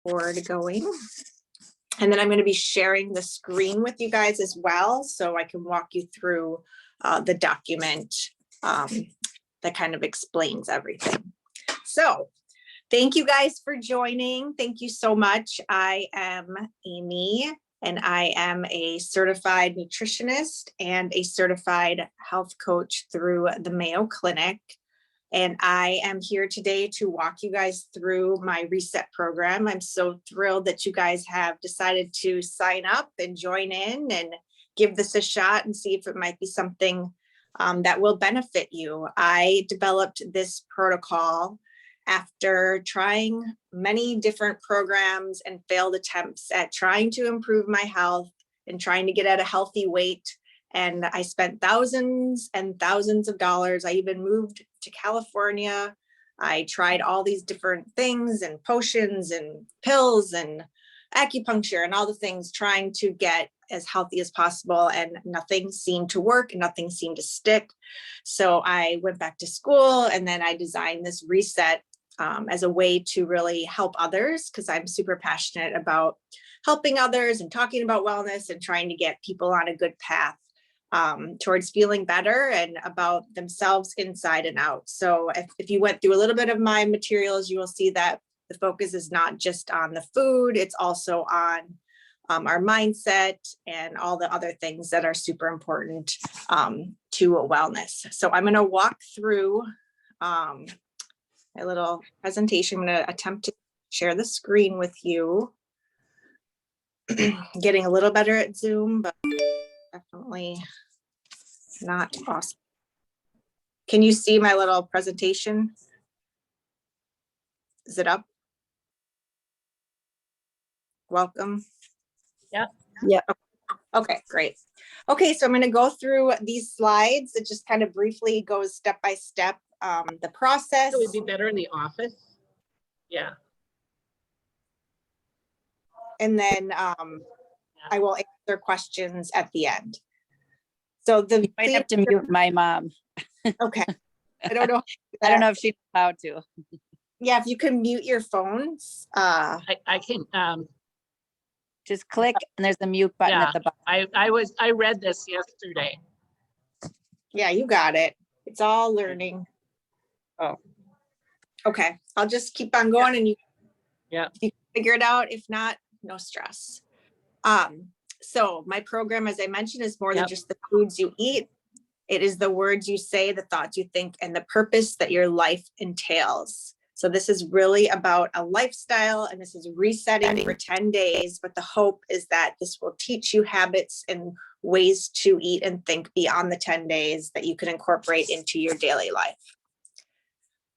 board going. And then I'm going to be sharing the screen with you guys as well, so I can walk you through the document that kind of explains everything. So thank you guys for joining. Thank you so much. I am Amy, and I am a certified nutritionist and a certified health coach through the Mayo Clinic. And I am here today to walk you guys through my reset program. I'm so thrilled that you guys have decided to sign up and join in and give this a shot and see if it might be something that will benefit you. I developed this protocol after trying many different programs and failed attempts at trying to improve my health and trying to get at a healthy weight. And I spent thousands and thousands of dollars. I even moved to California. I tried all these different things and potions and pills and acupuncture and all the things trying to get as healthy as possible. And nothing seemed to work and nothing seemed to stick. So I went back to school, and then I designed this reset as a way to really help others, because I'm super passionate about helping others and talking about wellness and trying to get people on a good path towards feeling better and about themselves inside and out. So if you went through a little bit of my materials, you will see that the focus is not just on the food, it's also on our mindset and all the other things that are super important to wellness. So I'm going to walk through my little presentation. I'm going to attempt to share the screen with you. Getting a little better at Zoom, but definitely not awesome. Can you see my little presentation? Is it up? Welcome. Yeah. Yeah. Okay, great. Okay, so I'm going to go through these slides. It just kind of briefly goes step by step, the process. It would be better in the office. Yeah. And then I will answer questions at the end. So You might have to mute my mom. Okay. I don't know. I don't know if she knows how to. Yeah, if you can mute your phones. I can. Just click and there's the mute button Yeah. at the bottom. I read this yesterday. Yeah, you got it. It's all learning. Oh. Okay, I'll just keep on going, and you can figure it out. If not, no stress. So my program, as I mentioned, is more than just the foods you eat. It is the words you say, the thoughts you think, and the purpose that your life entails. So this is really about a lifestyle, and this is resetting for 10 days. But the hope is that this will teach you habits and ways to eat and think beyond the 10 days that you can incorporate into your daily life.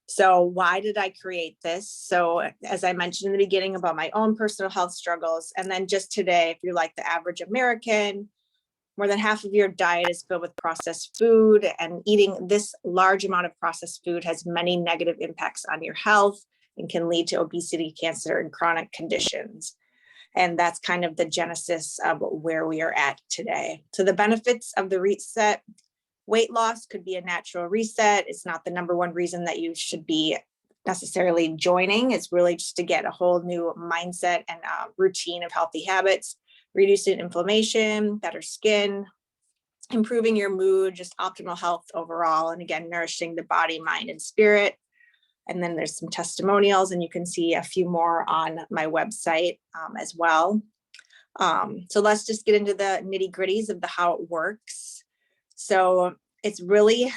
So why did I create this? So as I mentioned in the beginning about my own personal health struggles, and then just today, if you're like the average American, more than half of your diet is filled with processed food, and eating this large amount of processed food has many negative impacts on your health and can lead to obesity, cancer, and chronic conditions. And that's kind of the genesis of where we are at today. So the benefits of the reset: weight loss could be a natural reset. It's not the number one reason that you should be necessarily joining. It's really just to get a whole new mindset and routine of healthy habits. Reducing inflammation, better skin, improving your mood, just optimal health overall. And again, nourishing the body, mind, and spirit. And then there's some testimonials, and you can see a few more on my website as well. So let's just get into the nitty gritties of how it works. So it's really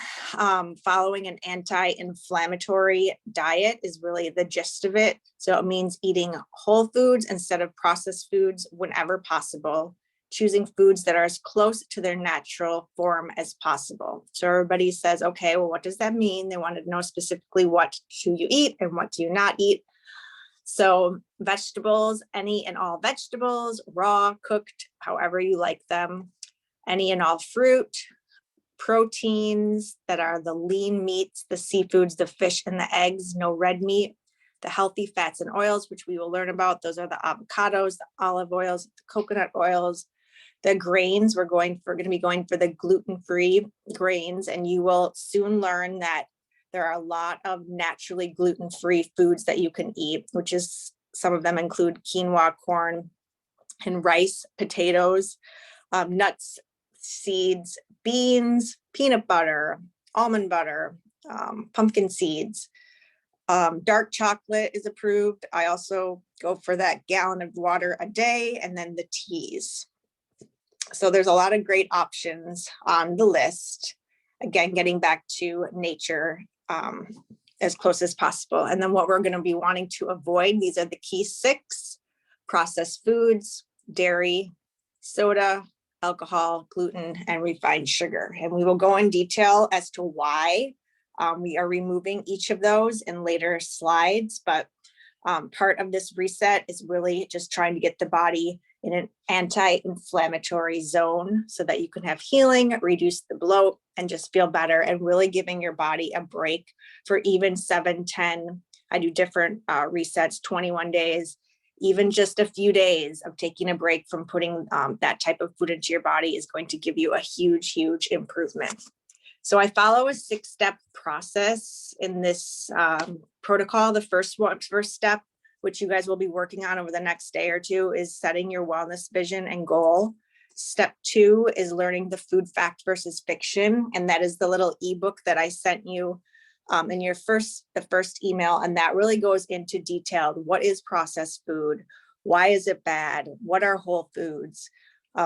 following an anti-inflammatory diet is really the gist of it. So it means eating whole foods instead of processed foods whenever possible, choosing foods that are as close to their natural form as possible. So everybody says, okay, well, what does that mean? They want to know specifically what do you eat and what do you not eat. So vegetables, any and all vegetables, raw, cooked, however you like them, any and all fruit, proteins that are the lean meats, the seafoods, the fish, and the eggs, no red meat, the healthy fats and oils, which we will learn about. Those are the avocados, the olive oils, the coconut oils, the grains. We're going to be going for the gluten-free grains, and you will soon learn that there are a lot of naturally gluten-free foods that you can eat, which is Some of them include quinoa, corn, and rice, potatoes, nuts, seeds, beans, peanut butter, almond butter, pumpkin seeds. Dark chocolate is approved. I also go for that gallon of water a day, and then the teas. So there's a lot of great options on the list. Again, getting back to nature as close as possible. And then what we're going to be wanting to avoid, these are the key 6: processed foods, dairy, soda, alcohol, gluten, and refined sugar. And we will go in detail as to why we are removing each of those in later slides. But part of this reset is really just trying to get the body in an anti-inflammatory zone so that you can have healing, reduce the bloat, and just feel better, and really giving your body a break for even 7, 10. I do different resets, 21 days, even just a few days of taking a break from putting that type of food into your body is going to give you a huge, huge improvement. So I follow a 6-step process in this protocol. The first step, which you guys will be working on over the next day or two, is setting your wellness vision and goal. Step 2 is learning the food fact versus fiction. And that is the little ebook that I sent you in the first email. And that really goes into detailed, what is processed food? Why is it bad? What are whole foods?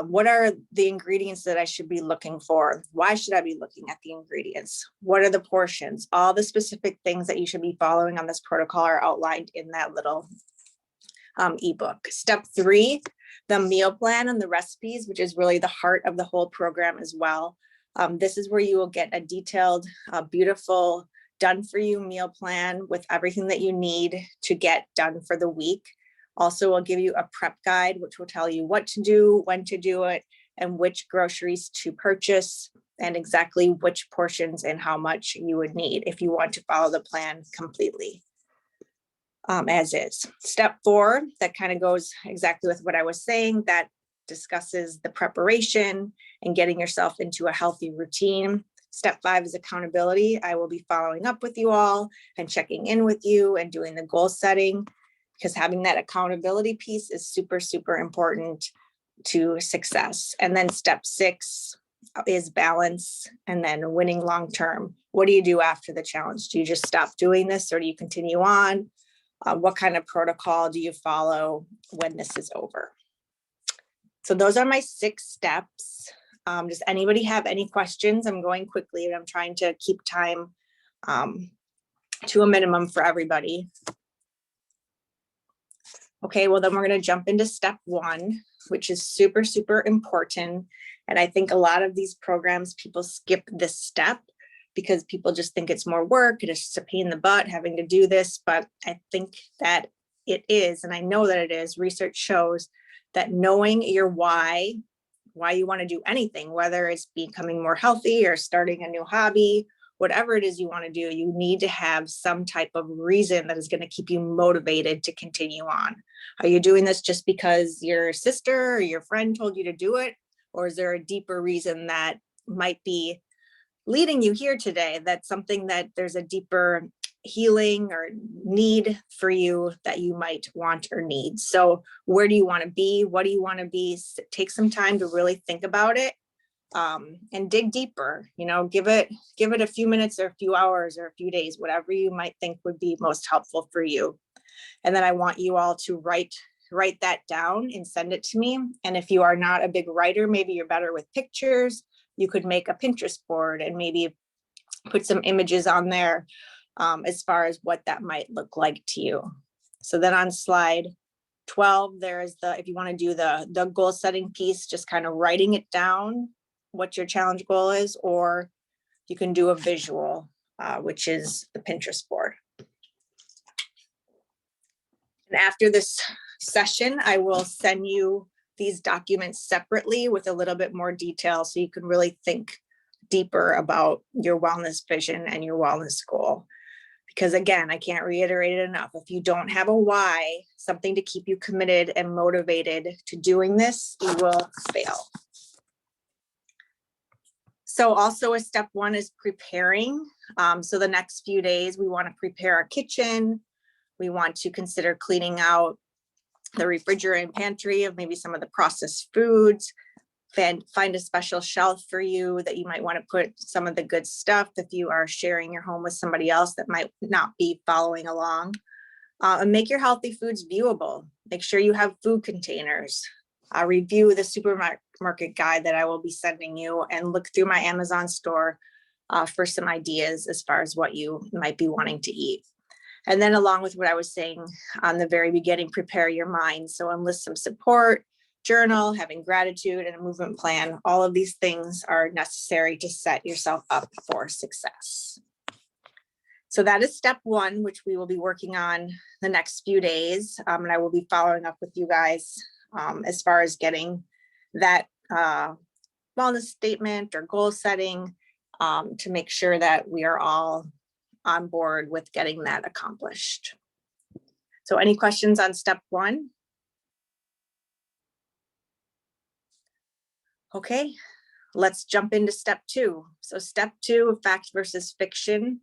What are the ingredients that I should be looking for? Why should I be looking at the ingredients? What are the portions? All the specific things that you should be following on this protocol are outlined in that little ebook. Step 3, the meal plan and the recipes, which is really the heart of the whole program as well. This is where you will get a detailed, beautiful, done for you meal plan with everything that you need to get done for the week. Also, I'll give you a prep guide, which will tell you what to do, when to do it, and which groceries to purchase, and exactly which portions and how much you would need if you want to follow the plan completely as is. Step 4, that kind of goes exactly with what I was saying, that discusses the preparation and getting yourself into a healthy routine. Step 5 is accountability. I will be following up with you all and checking in with you and doing the goal setting, because having that accountability piece is super, super important to success. And then step 6 is balance, and then winning long-term. What do you do after the challenge? Do you just stop doing this, or do you continue on? What kind of protocol do you follow when this is over? So those are my 6 steps. Does anybody have any questions? I'm going quickly and I'm trying to keep time to a minimum for everybody. Okay, well then we're going to jump into step 1, which is super, super important. And I think a lot of these programs, people skip this step because people just think it's more work and it's just a pain in the butt having to do this. But I think that it is, and I know that it is. Research shows that knowing your why you want to do anything, whether it's becoming more healthy or starting a new hobby, whatever it is you want to do, you need to have some type of reason that is going to keep you motivated to continue on. Are you doing this just because your sister or your friend told you to do it? Or is there a deeper reason that might be leading you here today? That's something that there's a deeper healing or need for you that you might want or need. So where do you want to be? What do you want to be? Take some time to really think about it. And dig deeper, give it a few minutes or a few hours or a few days, whatever you might think would be most helpful for you. And then I want you all to write that down and send it to me. And if you are not a big writer, maybe you're better with pictures, you could make a Pinterest board and maybe put some images on there as far as what that might look like to you. So then on slide 12, there's if you want to do the goal setting piece, just kind of writing it down, what your challenge goal is, or you can do a visual, which is the Pinterest board. And after this session, I will send you these documents separately with a little bit more detail so you can really think deeper about your wellness vision and your wellness goal. Because again, I can't reiterate it enough. If you don't have a why, something to keep you committed and motivated to doing this, you will fail. So also a step 1 is preparing. So the next few days, we want to prepare our kitchen. We want to consider cleaning out the refrigerator and pantry of maybe some of the processed foods. Find a special shelf for you that you might want to put some of the good stuff if you are sharing your home with somebody else that might not be following along. And make your healthy foods viewable. Make sure you have food containers. Review the supermarket guide that I will be sending you, and look through my Amazon store for some ideas as far as what you might be wanting to eat. And then, along with what I was saying on the very beginning, prepare your mind. So enlist some support, journal, having gratitude, and a movement plan. All of these things are necessary to set yourself up for success. So that is step one, which we will be working on the next few days. And I will be following up with you guys as far as getting that wellness statement or goal setting to make sure that we are all on board with getting that accomplished. So any questions on step one? Okay, let's jump into step two. So step two, fact versus fiction.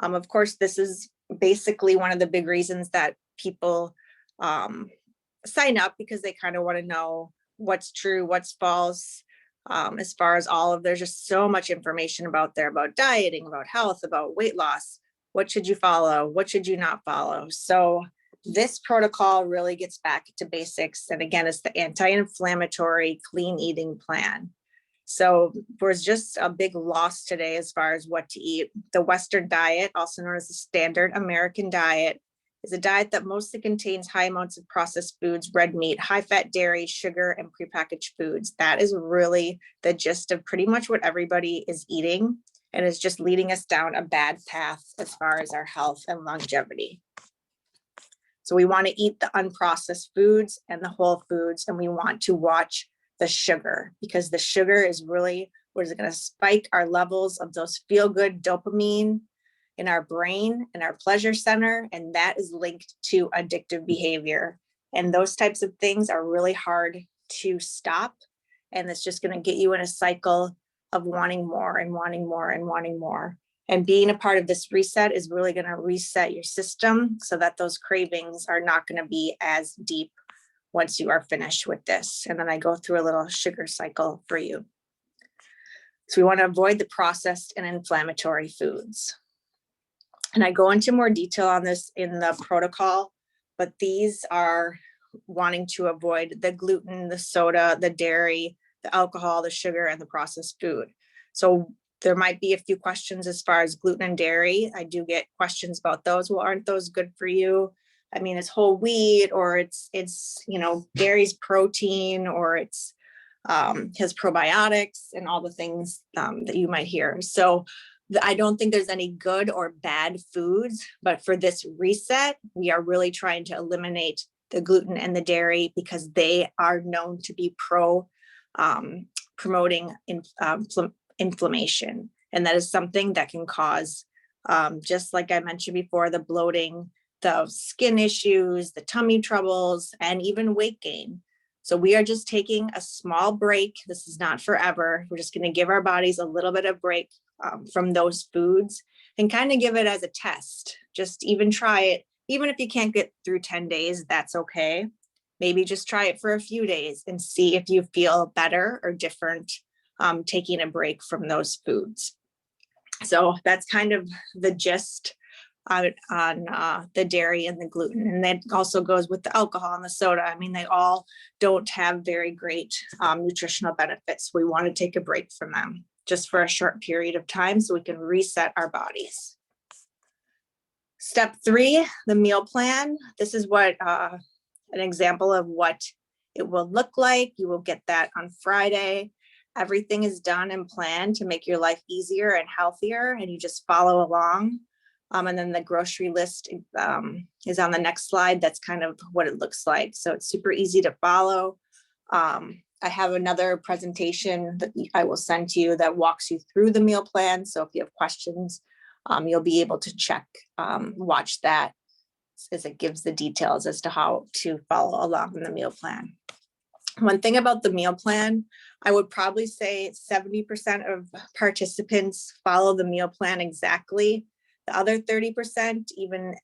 Of course, this is basically one of the big reasons that people sign up, because they kind of want to know what's true, what's false, as far as there's just so much information about dieting, about health, about weight loss. What should you follow? What should you not follow? So this protocol really gets back to basics. And again, it's the anti-inflammatory clean eating plan. So there's just a big loss today as far as what to eat. The Western diet, also known as the standard American diet, is a diet that mostly contains high amounts of processed foods, red meat, high fat dairy, sugar, and prepackaged foods. That is really the gist of pretty much what everybody is eating, and is just leading us down a bad path as far as our health and longevity. So we want to eat the unprocessed foods and the whole foods, and we want to watch the sugar, because the sugar is really what is going to spike our levels of those feel-good dopamine in our brain and our pleasure center, and that is linked to addictive behavior. And those types of things are really hard to stop, and it's just going to get you in a cycle of wanting more and wanting more and wanting more. And being a part of this reset is really going to reset your system so that those cravings are not going to be as deep once you are finished with this. And then I go through a little sugar cycle for you. So we want to avoid the processed and inflammatory foods. And I go into more detail on this in the protocol, but these are wanting to avoid the gluten, the soda, the dairy, the alcohol, the sugar, and the processed food. So there might be a few questions as far as gluten and dairy. I do get questions about those. Well, aren't those good for you? I mean, it's whole wheat, or it's dairy's protein, or it's has probiotics and all the things that you might hear. So I don't think there's any good or bad foods, but for this reset, we are really trying to eliminate the gluten and the dairy, because they are known to be promoting inflammation. And that is something that can cause, just like I mentioned before, the bloating, the skin issues, the tummy troubles, and even weight gain. So we are just taking a small break. This is not forever. We're just going to give our bodies a little bit of break from those foods, and kind of give it as a test. Just even try it. Even if you can't get through 10 days, that's okay. Maybe just try it for a few days and see if you feel better or different taking a break from those foods. So that's kind of the gist on the dairy and the gluten. And that also goes with the alcohol and the soda. I mean, they all don't have very great nutritional benefits. We want to take a break from them just for a short period of time so we can reset our bodies. Step 3, the meal plan. This is what an example of what it will look like. You will get that on Friday. Everything is done and planned to make your life easier and healthier, and you just follow along. And then the grocery list is on the next slide. That's kind of what it looks like. So it's super easy to follow. I have another presentation that I will send to you that walks you through the meal plan. So if you have questions, you'll be able to watch that, as it gives the details as to how to follow along in the meal plan. One thing about the meal plan, I would probably say 70% of participants follow the meal plan exactly. The other 30% even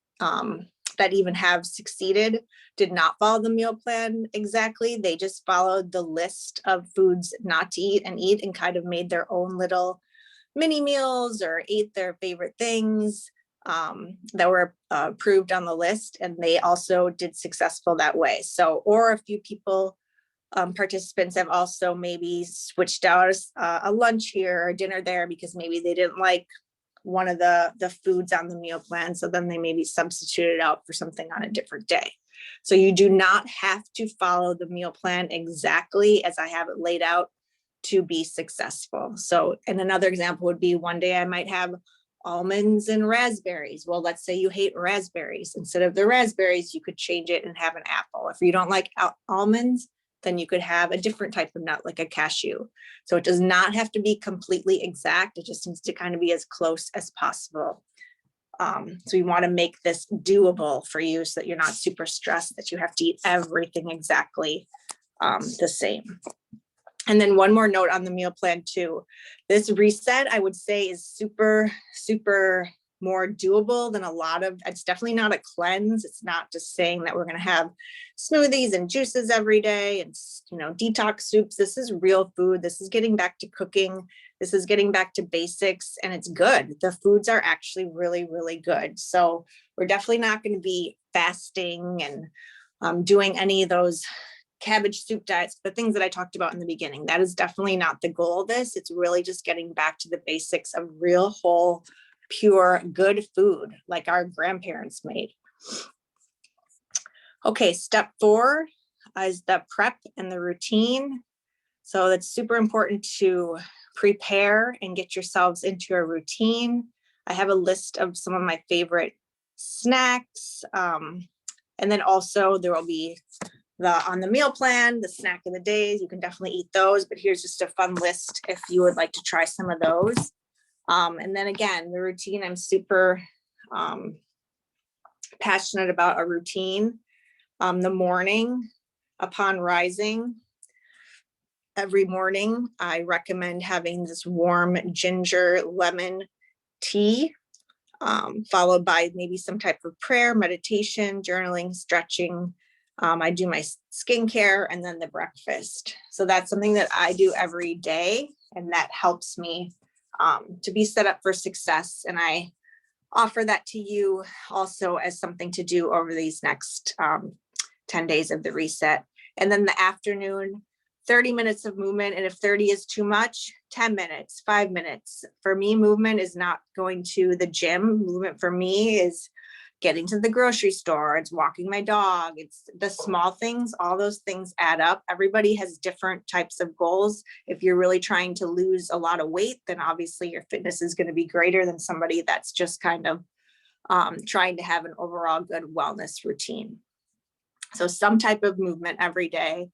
that even have succeeded did not follow the meal plan exactly. They just followed the list of foods not to eat and kind of made their own little mini meals or ate their favorite things that were approved on the list. And they also did successful that way. So, or a few people, participants have also maybe switched out a lunch here or dinner there because maybe they didn't like one of the foods on the meal plan. So then they maybe substituted out for something on a different day. So you do not have to follow the meal plan exactly as I have it laid out to be successful. So, and another example would be one day I might have almonds and raspberries. Well, let's say you hate raspberries. Instead of the raspberries, you could change it and have an apple. If you don't like almonds, then you could have a different type of nut like a cashew. So it does not have to be completely exact. It just needs to kind of be as close as possible. So you want to make this doable for you so that you're not super stressed that you have to eat everything exactly the same. And then one more note on the meal plan too. This reset, I would say, is super, super more doable than a lot of, it's definitely not a cleanse. It's not just saying that we're going to have smoothies and juices every day and, you know, detox soups. This is real food. This is getting back to cooking. This is getting back to basics, and it's good. The foods are actually really, really good. So we're definitely not going to be fasting and doing any of those cabbage soup diets, the things that I talked about in the beginning. That is definitely not the goal of this. It's really just getting back to the basics of real, whole, pure, good food like our grandparents made. Okay, step 4 is the prep and the routine. So it's super important to prepare and get yourselves into a routine. I have a list of some of my favorite snacks. And then also there will be on the meal plan, the snack of the days. You can definitely eat those, but here's just a fun list if you would like to try some of those. And then again, the routine, I'm super passionate about a routine. The morning upon rising, every morning, I recommend having this warm ginger lemon tea, followed by maybe some type of prayer, meditation, journaling, stretching. I do my skincare and then the breakfast. So that's something that I do every day, and that helps me to be set up for success. And I offer that to you also as something to do over these next 10 days of the reset. And then the afternoon, 30 minutes of movement. And if 30 is too much, 10 minutes, 5 minutes. For me, movement is not going to the gym. Movement for me is getting to the grocery store. It's walking my dog. It's the small things. All those things add up. Everybody has different types of goals. If you're really trying to lose a lot of weight, then obviously your fitness is going to be greater than somebody that's just kind of trying to have an overall good wellness routine. So some type of movement every day.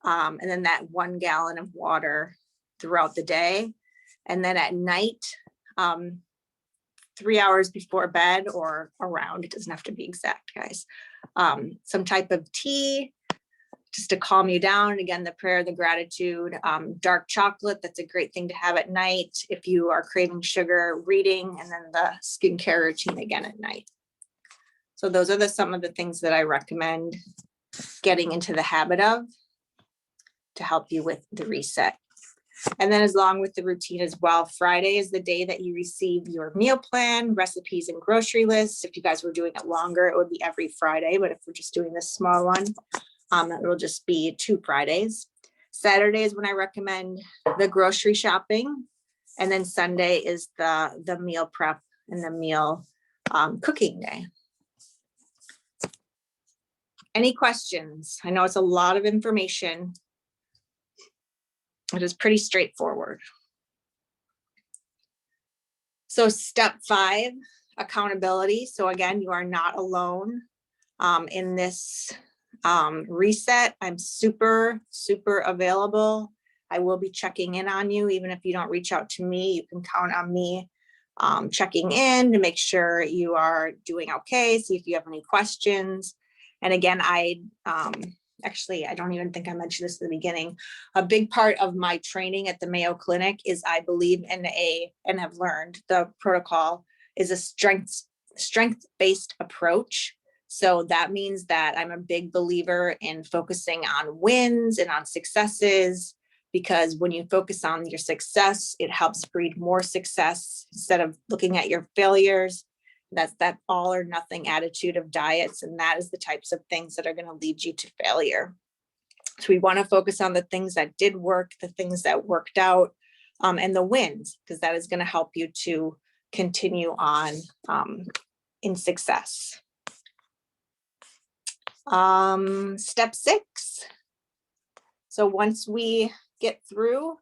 And then that 1 gallon of water throughout the day. And then at night, 3 hours before bed or around, it doesn't have to be exact, guys. Some type of tea just to calm you down. And again, the prayer, the gratitude, dark chocolate. That's a great thing to have at night if you are craving sugar, reading, and then the skincare routine again at night. So those are some of the things that I recommend getting into the habit of to help you with the reset. And then along with the routine as well, Friday is the day that you receive your meal plan, recipes, and grocery lists. If you guys were doing it longer, it would be every Friday. But if we're just doing this small one, it will just be 2 Fridays. Saturday is when I recommend the grocery shopping. And then Sunday is the meal prep and the meal cooking day. Any questions? I know it's a lot of information. It is pretty straightforward. So step 5, accountability. So again, you are not alone in this reset. I'm super, super available. I will be checking in on you. Even if you don't reach out to me, you can count on me checking in to make sure you are doing okay. See if you have any questions. And again, actually, I don't even think I mentioned this in the beginning. A big part of my training at the Mayo Clinic is I believe in and have learned the protocol is a strength-based approach. So that means that I'm a big believer in focusing on wins and on successes, because when you focus on your success, it helps breed more success instead of looking at your failures. That's that all or nothing attitude of diets. And that is the types of things that are going to lead you to failure. So we want to focus on the things that did work, the things that worked out, and the wins, because that is going to help you to continue on in success. Step 6. So once we get through,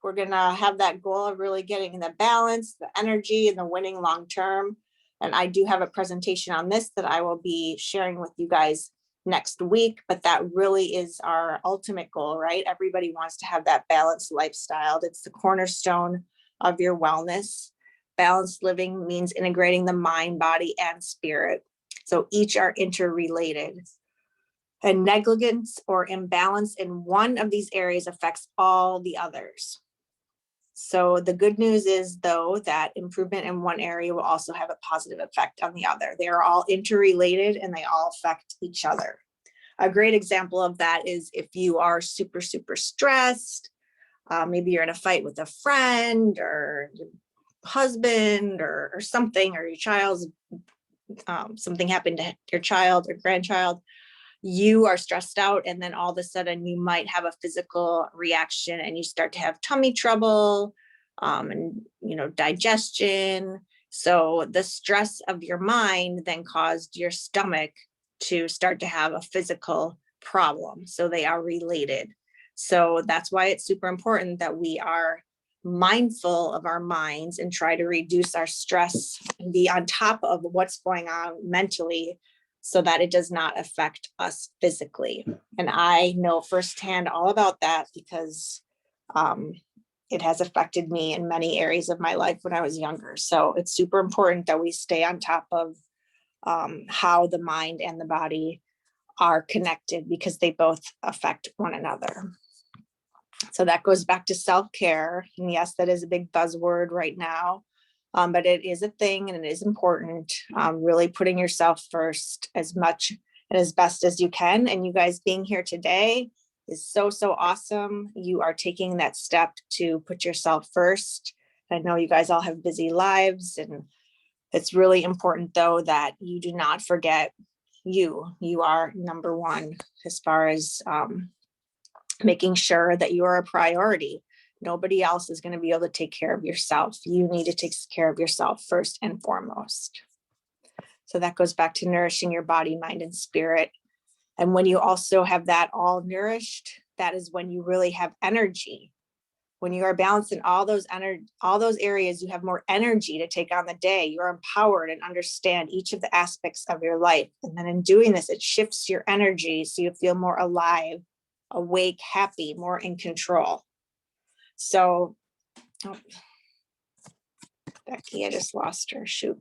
we're going to have that goal of really getting the balance, the energy, and the winning long term. And I do have a presentation on this that I will be sharing with you guys next week, but that really is our ultimate goal, right? Everybody wants to have that balanced lifestyle. It's the cornerstone of your wellness. Balanced living means integrating the mind, body, and spirit. So each are interrelated. And negligence or imbalance in one of these areas affects all the others. So the good news is, though, that improvement in one area will also have a positive effect on the other. They are all interrelated and they all affect each other. A great example of that is if you are super, super stressed, maybe you're in a fight with a friend or your husband or something, or your child's, something happened to your child or grandchild, you are stressed out, and then all of a sudden you might have a physical reaction and you start to have tummy trouble, and digestion. So the stress of your mind then caused your stomach to start to have a physical problem. So they are related. So that's why it's super important that we are mindful of our minds and try to reduce our stress and be on top of what's going on mentally, so that it does not affect us physically. And I know firsthand all about that because it has affected me in many areas of my life when I was younger. So it's super important that we stay on top of how the mind and the body are connected, because they both affect one another. So that goes back to self-care. And yes, that is a big buzzword right now. But it is a thing and it is important, really putting yourself first as much and as best as you can. And you guys being here today is so, so awesome. You are taking that step to put yourself first. I know you guys all have busy lives, and it's really important, though, that you do not forget you. You are number one as far as making sure that you are a priority. Nobody else is going to be able to take care of yourself. You need to take care of yourself first and foremost. So that goes back to nourishing your body, mind, and spirit. And when you also have that all nourished, that is when you really have energy. When you are balanced in all those areas, you have more energy to take on the day. You're empowered and understand each of the aspects of your life. And then in doing this, it shifts your energy so you feel more alive, awake, happy, more in control. So, Becky, I just lost her. Shoot.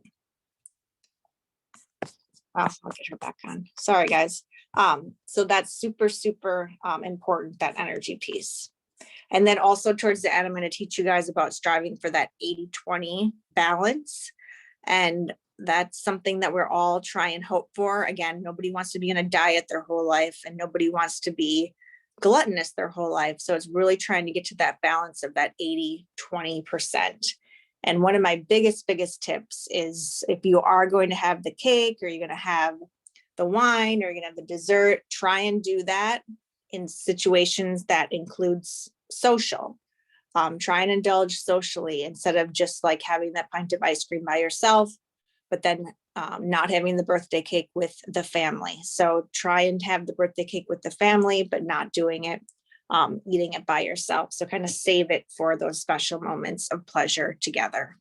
I'll get her back on. Sorry, guys. So that's super, super important, that energy piece. And then also towards the end, I'm going to teach you guys about striving for that 80-20 balance. And that's something that we're all trying to hope for. Again, nobody wants to be in a diet their whole life, and nobody wants to be gluttonous their whole life. So it's really trying to get to that balance of that 80-20%. And one of my biggest tips is, if you are going to have the cake, or you're going to have the wine, or you're going to have the dessert, try and do that in situations that includes social. Try and indulge socially instead of just like having that pint of ice cream by yourself, but then not having the birthday cake with the family. So try and have the birthday cake with the family, but not doing it, eating it by yourself. So kind of save it for those special moments of pleasure together.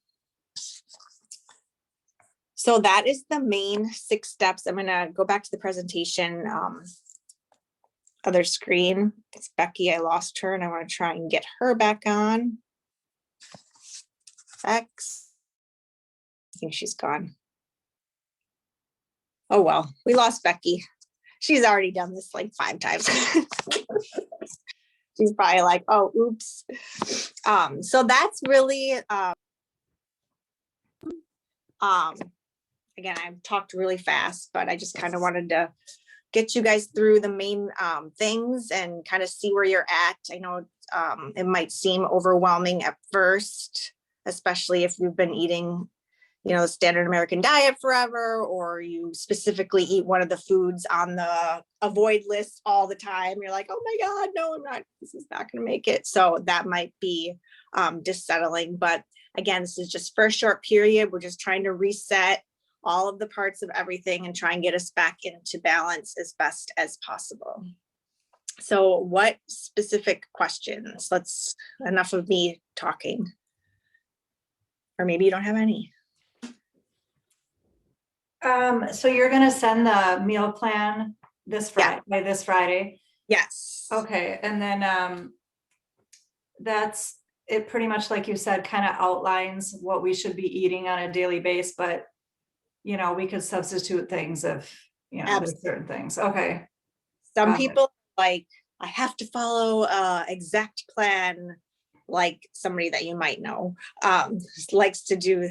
So that is the main 6 steps. I'm going to go back to the presentation, other screen. It's Becky. I lost her and I want to try and get her back on. X. I think she's gone. Oh, well, we lost Becky. She's already done this like 5 times. She's probably like, oh, oops. So that's really again, I've talked really fast, but I just kind of wanted to get you guys through the main things and kind of see where you're at. I know it might seem overwhelming at first, especially if you've been eating, the standard American diet forever, or you specifically eat one of the foods on the avoid list all the time. You're like, oh my God, no, this is not going to make it. So that might be dissettling. But again, this is just for a short period. We're just trying to reset all of the parts of everything and try and get us back into balance as best as possible. So what specific questions? Enough of me talking. Or maybe you don't have any. So you're gonna send the meal plan this Friday, by this Friday? Yes. Okay, and then that's it, pretty much like you said, kind of outlines what we should be eating on a daily basis, but we could substitute things if, there's certain things. Okay. Some people like, I have to follow exact plan, like somebody that you might know likes to do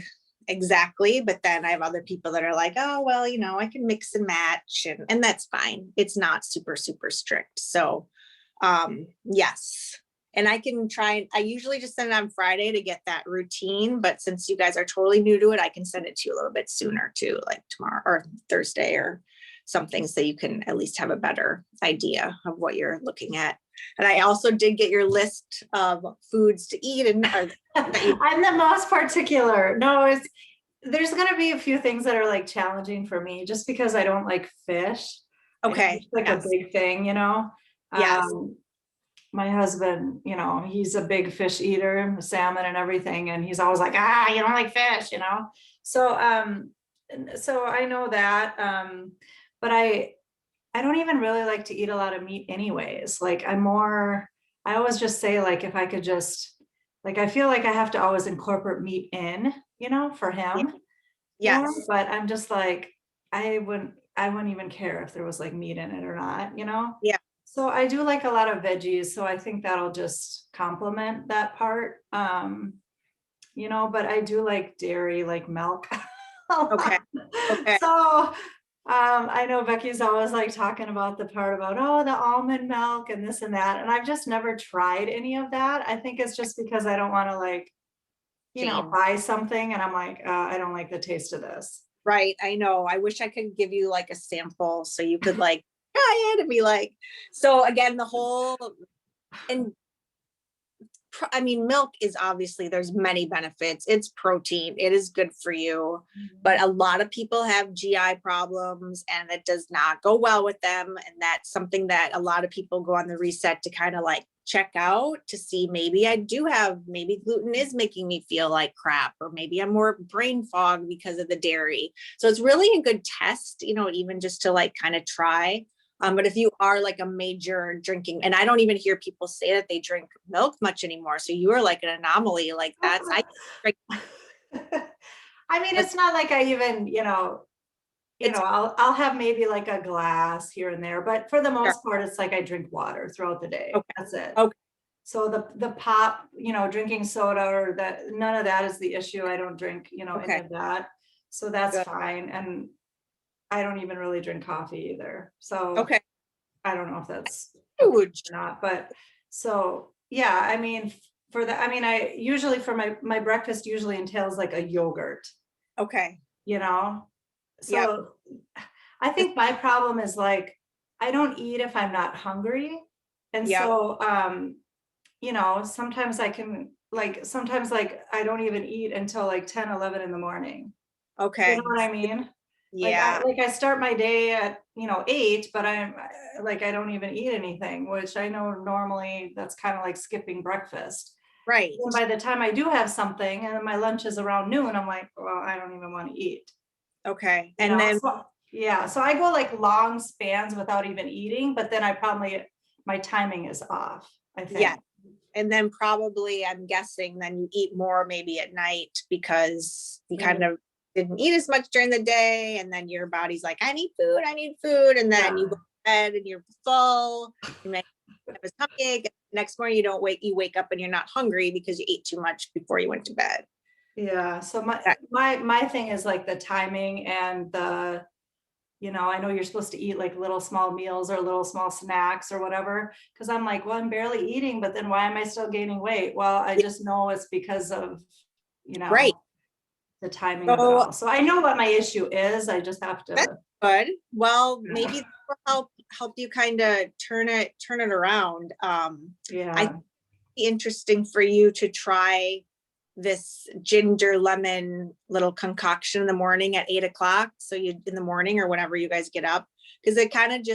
exactly, but then I have other people that are like, oh, well, I can mix and match, and that's fine. It's not super, super strict. So yes. And I can try, I usually just send it on Friday to get that routine, but since you guys are totally new to it, I can send it to you a little bit sooner too, like tomorrow or Thursday or something, so you can at least have a better idea of what you're looking at. And I also did get your list of foods to eat, and I'm the most particular. No, there's going to be a few things that are like challenging for me just because I don't like fish. Okay. It's like a big thing, Yes. My husband, he's a big fish eater, salmon and everything. And he's always like, you don't like fish, So, so I know that, but I don't even really like to eat a lot of meat anyways. Like I always just say, like, if I could just, like, I feel like I have to always incorporate meat in, for him. Yes. But I'm just like, I wouldn't even care if there was like meat in it or not, Yeah. So I do like a lot of veggies. So I think that'll just complement that part. But I do like dairy, like milk. Okay. So I know Becky's always like talking about the part about, the almond milk and this and that. And I've just never tried any of that. I think it's just because I don't want to like, buy something and I'm like, I don't like the taste of this. Right. I know. I wish I could give you like a sample so you could like try it and be like, so again, milk is obviously, there's many benefits. It's protein. It is good for you. But a lot of people have GI problems and it does not go well with them. And that's something that a lot of people go on the reset to kind of like check out to see, maybe maybe gluten is making me feel like crap, or maybe I'm more brain fog because of the dairy. So it's really a good test, even just to like kind of try. But if you are like a major drinking, and I don't even hear people say that they drink milk much anymore. So you are like an anomaly. Like I mean, it's not like I even, I'll have maybe like a glass here and there, but for the most part, it's like I drink water throughout the day. Okay. That's it. Okay. So the pop, drinking soda or that, none of that is the issue. I don't drink, any of that. So that's fine. And I don't even really drink coffee either. So I don't know if that's huge or not, but so, yeah, I mean, I usually for my breakfast usually entails like a yogurt. Okay. So I think my problem is like, I don't eat if I'm not hungry. And so, sometimes I can I don't even eat until like 10, 11 in the morning. Okay. You know what I mean? Yeah. Like I start my day at, 8, but I'm like, I don't even eat anything, which I know normally that's kind of like skipping breakfast. Right. And by the time I do have something and then my lunch is around noon, I'm like, well, I don't even want to eat. Okay. And then, so I go like long spans without even eating, but then my timing is off, I think. Yeah. And then probably, I'm guessing then you eat more maybe at night because you kind of didn't eat as much during the day. And then your body's like, I need food. And then you go to bed and you're full. You may have a tummy ache. Next morning you wake up and you're not hungry because you ate too much before you went to bed. Yeah, so Yeah. my thing is like the timing and the, I know you're supposed to eat like little small meals or little small snacks or whatever. Cause I'm like, well, I'm barely eating, but then why am I still gaining weight? Well, I just know it's because of, Right. the timing of it So all. So I know what my issue is. I just have that's to, good. Well, Yeah. maybe that will help you kind of turn it around. yeah, Interesting for you to try this ginger lemon little concoction in the morning at 8 o'clock. So you in the morning or whenever you guys get up, because it kind of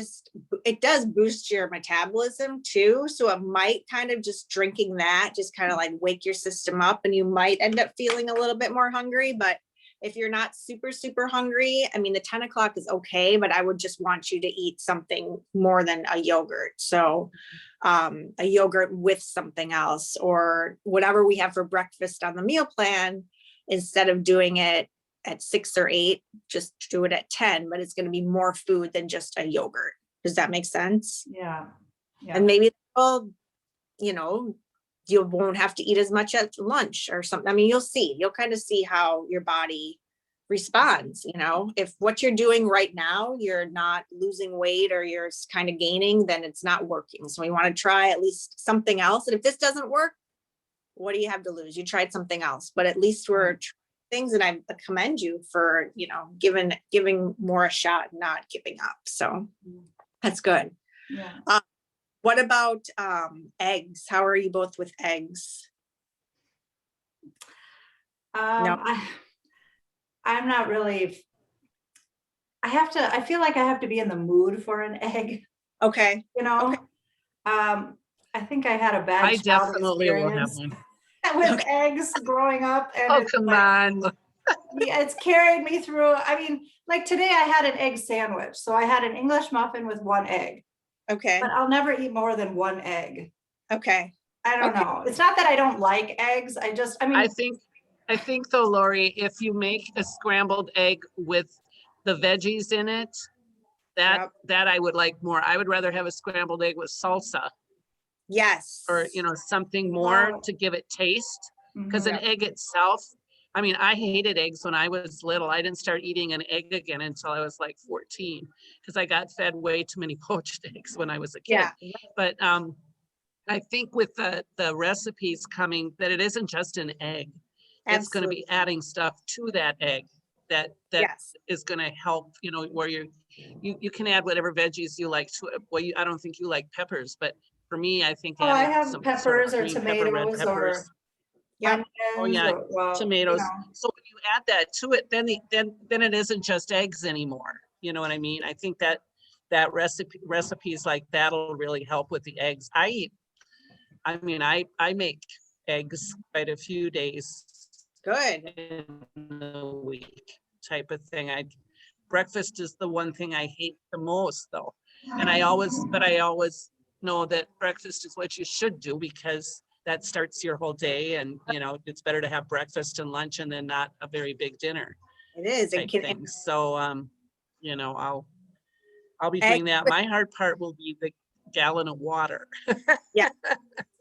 it does boost your metabolism too. So it might kind of just drinking that just kind of like wake your system up, and you might end up feeling a little bit more hungry. But if you're not super, super hungry, I mean, the 10 o'clock is okay, but I would just want you to eat something more than a yogurt. So a yogurt with something else, or whatever we have for breakfast on the meal plan, instead of doing it at 6 or 8, just do it at 10, but it's going to be more food than just a yogurt. Does that make sense? yeah. And maybe, well, you won't have to eat as much at lunch or something. I mean, you'll kind of see how your body responds. If what you're doing right now, you're not losing weight or you're kind of gaining, then it's not working. So we want to try at least something else. And if this doesn't work, what do you have to lose? You tried something else, but at least we're trying things, and I commend you for, giving more a shot, not giving up. So that's good. Yeah. What about eggs? How are you both with eggs? No. I'm not really, I feel like I have to be in the mood for an egg, Okay. Okay. I think I had a bad I child definitely will have experience one. with eggs growing up, and Oh, it's come like, on. yeah, it's carried me through. I mean, like today I had an egg sandwich. So I had an English muffin with 1 egg, Okay. but I'll never eat more than 1 egg. Okay. I don't know. It's not that I don't like eggs. I think though, Lori, if you make a scrambled egg with the veggies in it, that I would like more. I would rather have a scrambled egg with salsa Yes. or, something more to give it taste. Because an egg itself, I mean, I hated eggs when I was little. I didn't start eating an egg again until I was like 14, because I got fed way too many poached eggs when I was a kid. Yeah. But I think with the recipes coming, that it isn't just an egg. It's going to be adding stuff to that egg that Yes. is going to help, where you can add whatever veggies you like to it. Well, I don't think you like peppers, but for me, I think I adding have some peppers sort or of green pepper, red tomatoes peppers. or Yeah. Oh yeah, onions or, tomatoes. So when you add that to it, then it isn't just eggs anymore. You know what I mean? I think that recipes like that'll really help with the eggs. I make eggs quite a few days Good. in a week type of thing. Breakfast is the one thing I hate the most though. And I always know that breakfast is what you should do, because that starts your whole day, and it's better to have breakfast and lunch and then not a very big dinner It is. type thing. So I'll be doing that. My hard part will be the gallon of water. Yeah.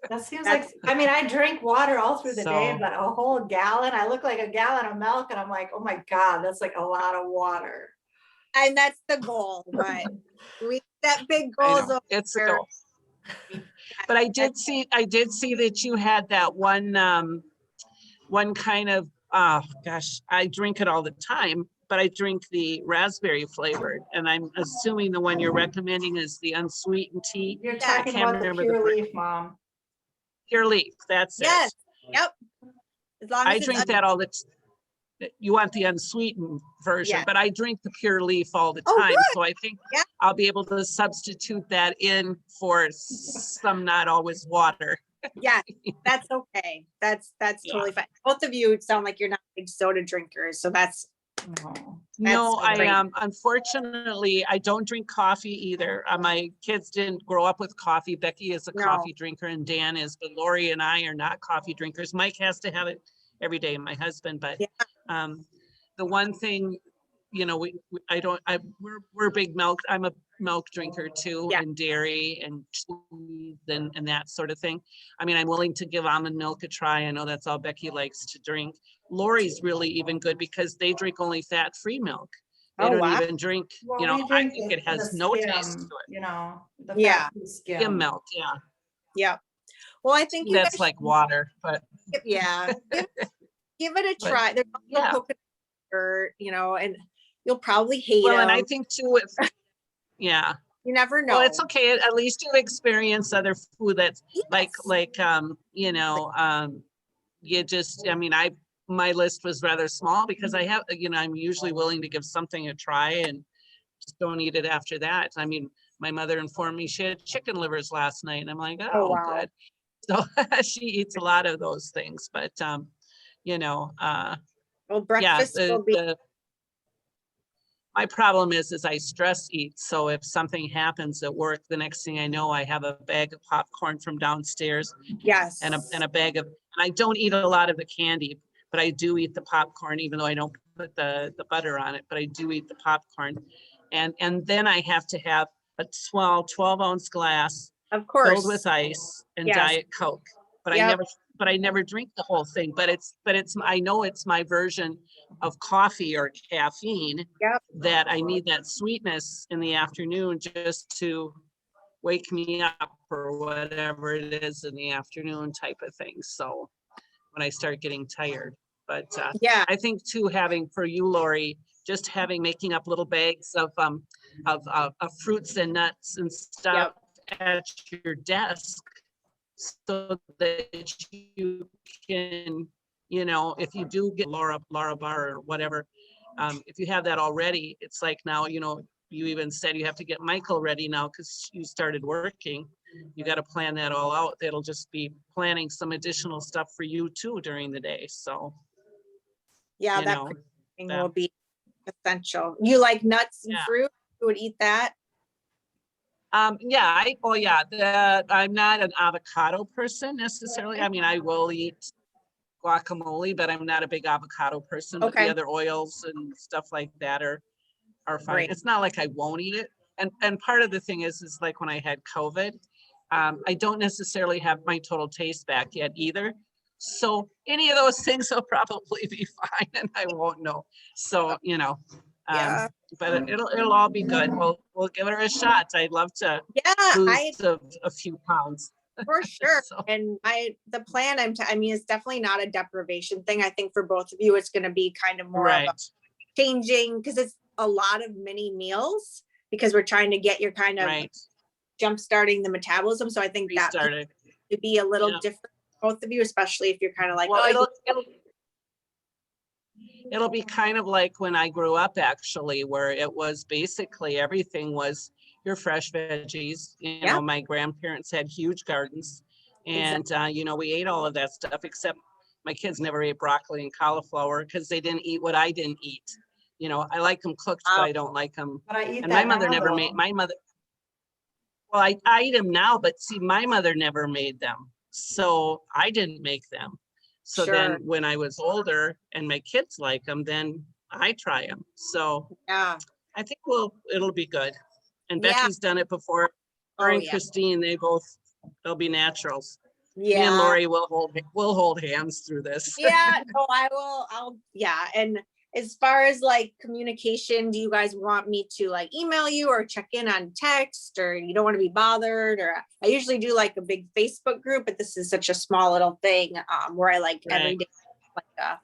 That seems like, I drink water all through the day, So- but a whole gallon, I look like a gallon of milk and I'm like, oh my God, that's like a lot of water. And that's the goal, but we set big I goals. know, it's a goal. But I did see that you had that one kind of, oh gosh, I drink it all the time, but I drink the raspberry flavored, and I'm assuming the one you're recommending is the unsweetened tea. You're talking about the Pure Leaf, Mom. Pure Leaf, that's it. Yes. Yep. As long as I it's drink that all the you want the unsweetened version, Yeah. but I drink the Pure Leaf all the Oh, time. good. So I think Yeah. I'll be able to substitute that in for some not always water. Yeah, that's okay. That's totally fine. Both of you sound like you're not big soda drinkers, so that's No, I great. unfortunately, I don't drink coffee either. My kids didn't grow up with coffee. Becky is a No. coffee drinker and Dan is, but Lori and I are not coffee drinkers. Mike has to have it every day, my husband, but Yeah. the one thing, we're big milk. I'm a milk drinker too, Yeah. and dairy and cheese and that sort of thing. I mean, I'm willing to give almond milk a try. I know that's all Becky likes to drink, Lori's really even good because they drink only fat-free milk. They Oh, don't wow. even drink, Well, you know, we I drink think the- it has the no skim, taste to it. You know, the Yeah. fat-free Skim skim. milk, yeah. Yeah. Well, I think you That's guys like water, but should- yeah, give it a But, try. There's also yeah. coconut yogurt, you know, and you'll probably hate well, and I them. think too, if, yeah. You never know. Well, it's okay. At least you experience other food that's like, Yes. you know, you just, I mean, my list was rather small because I have, you know, I'm usually willing to give something a try and just don't eat it after that. I mean, my mother informed me she had chicken livers last night and I'm like, Oh, oh, wow. good. So she eats a lot of those things, but, you know, Well, yeah, breakfast will be, my problem is I stress eat. So if something happens at work, the next thing I know, I have a bag of popcorn from downstairs yes. and a bag of, and I don't eat a lot of the candy, but I do eat the popcorn, even though I don't put the butter on it, but I do eat the popcorn. And then I have to have a 12-ounce glass Of course. filled with ice and Yes. Diet Coke. But Yep. I never drink the whole thing, but I know it's my version of coffee or caffeine. Yep. That I need that sweetness in the afternoon just to wake me up or whatever it is in the afternoon type of thing. So when I start getting tired, but Yeah. I think too, having for you, Lori, just making up little bags of fruits and nuts and stuff at your desk so that you can, you know, if you do get Laura bar or whatever, if you have that already, it's like now, you know, you even said you have to get Michael ready now because you started working. You got to plan that all out. That'll just be planning some additional stuff for you too during the day. So, Yeah, you that know, thing that- will be essential. You like nuts and Yeah. fruit? You would eat that? yeah, I'm not an avocado person necessarily. I mean, I will eat guacamole, but I'm not a big avocado person. But Okay. the other oils and stuff like that are fine. Great. It's not like I won't eat it. And part of the thing is like when I had COVID, I don't necessarily have my total taste back yet either. So any of those things will probably be fine and I won't know. So, you know, Yeah. but it'll all be good. We'll give it a shot. I'd love to Yeah, lose a few pounds. for sure. So- And the plan I mean, it's definitely not a deprivation thing. I think for both of you, it's going to be kind of more of Right. a changing because it's a lot of mini meals because we're trying to get your kind of Right. jump starting the metabolism. So I think that Restarted. could be a little Yeah. different for both of you, especially if you're kind of like, Well, oh, it'll be kind of like when I grew up actually, where it was basically everything was your fresh veggies. You Yeah. know, my grandparents had huge gardens and, you know, we ate all of that stuff, except my kids never ate broccoli and cauliflower because they didn't eat what I didn't eat. You know, I like them cooked, but I don't like them. But I eat And that my mother now, never though. made, well, I eat them now, but see, my mother never made them. So I didn't make them. So Sure. then when I was older and my kids like them, then I try them. So yeah. I think it'll be good. And Yeah. Becky's done it before. Her Oh, and yeah. Christine, they'll be naturals. Me and Yeah. Lori will hold hands through this. Yeah, no, yeah. And as far as like communication, do you guys want me to like email you or check in on text, or you don't want to be bothered? Or I usually do like a big Facebook group, but this is such a small little thing where I like every Right. day like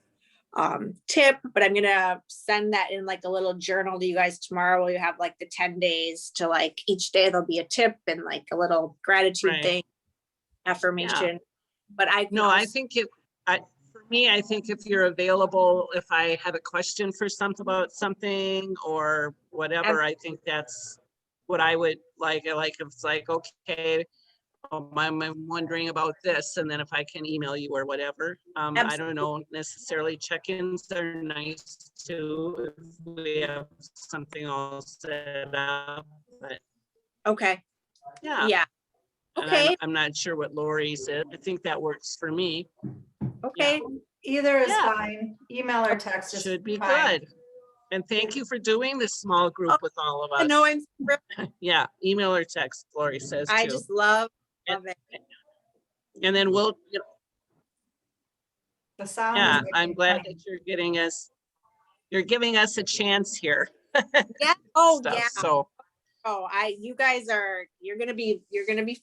a tip, but I'm gonna send that in like a little journal to you guys tomorrow where you have like the 10 days to like each day there'll be a tip and like a little gratitude Right. thing, affirmation. But I can No, I also- think for me, I think if you're available, if I have a question for about something or whatever, I think that's what I would like. Like, if it's like, okay, I'm wondering about this, and then if I can email you or whatever. I don't know, necessarily check-ins are nice too, if we have something all set up, but Okay, yeah. yeah, And okay, I'm not sure what Lori said. I think that works for me. okay. Either is Yeah. fine. Email or text is Should be fine. good. And thank you for doing this small group with all of I us. know I'm thrilled. Yeah, email or text, Lori says I too. just love it. And then we'll, The sound. Yeah, is I'm making glad fun. that you're giving us a chance here. Yeah, oh, stuff, yeah. So, Oh, you guys you're gonna be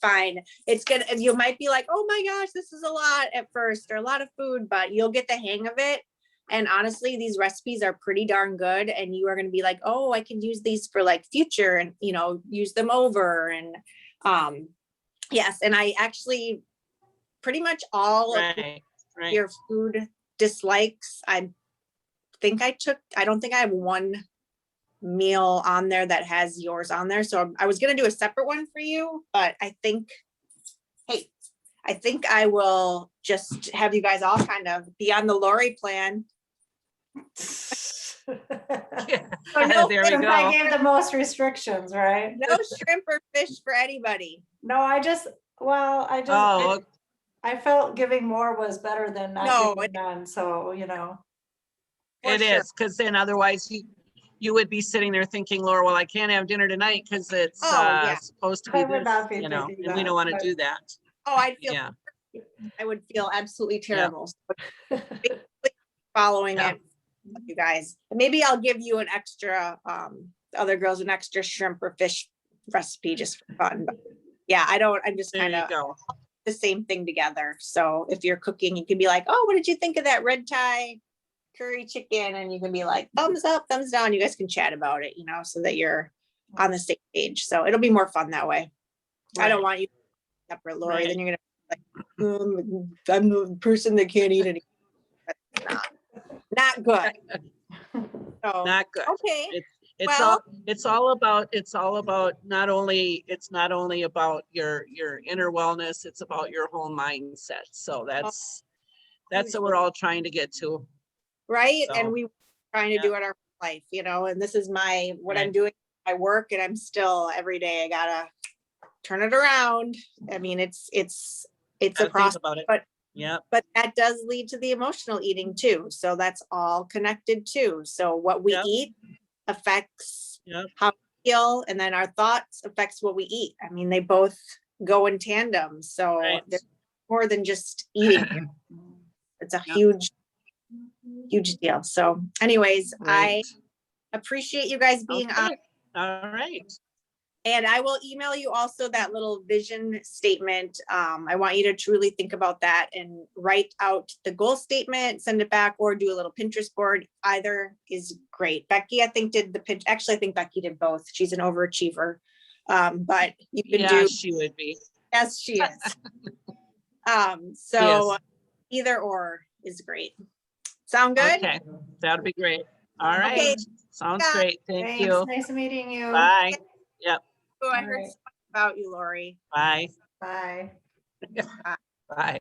fine. It's gonna, you might be like, oh my gosh, this is a lot at first, or a lot of food, but you'll get the hang of it. And honestly, these recipes are pretty darn good, and you are gonna be like, oh, I can use these for like future, and use them over. And yes, and I actually pretty much all of right. your food dislikes, I don't think I have one meal on there that has yours on there. So I was gonna do a separate one for you, but I think I will just have you guys all kind of be on the Lori plan. Yeah, So no, there we Since I go. gave the most restrictions, right? no shrimp or fish for anybody. No, I Oh, felt giving more was better than No, not giving none, so, For it sure. is, because then otherwise you would be sitting there thinking, Laura, well, I can't have dinner tonight because it's Oh, yeah. supposed to be I would this, not be and thinking we that, don't want to but- do that. Oh, Yeah, I would feel absolutely terrible. So But following Yeah. it, you guys. Maybe I'll give you an extra, the other girls an extra shrimp or fish recipe just for fun. But yeah, I'm just there kind you of go. the same thing together. So if you're cooking, you can be like, oh, what did you think of that red Thai curry chicken? And you can be like, thumbs up, thumbs down. You guys can chat about it, so that you're on the same page. So it'll be more fun that way. I don't Right. want you separate, Lori. Right. Then you're gonna I'm the person that can't eat anything. That's not good. So Not good. okay. It's all about not only about your inner wellness, it's about your whole mindset. So that's what we're all trying to get to. Right. So, And we trying to yeah. do it our life, and this is what I'm Right. doing, my work, and I'm still every day I gotta turn it around. I mean, it's a Gotta think process, about it. but Yeah, that does lead to the emotional eating too. So that's all connected too. So what we Yep. eat affects Yep. how we feel, and then our thoughts affects what we eat. I mean, they both go in tandem. So Right. there's more than just eating here. It's a Yep. huge deal. So anyways, I right. appreciate you guys being on, Okay. All right. and I will email you also that little vision statement. I want you to truly think about that and write out the goal statement, send it back, or do a little Pinterest board. Either is great. Becky, I think actually, I think Becky did both. She's an overachiever. But you can Yeah, do, she would be. yes, she is. So Yes. either or is great. Sound good? Okay, that'd be great. All Okay. right. Sounds Yeah. great. Thank thanks, you. nice meeting you. Bye. Yep. Oh, I All heard right. so much about you, Lori. Bye. Bye. Bye.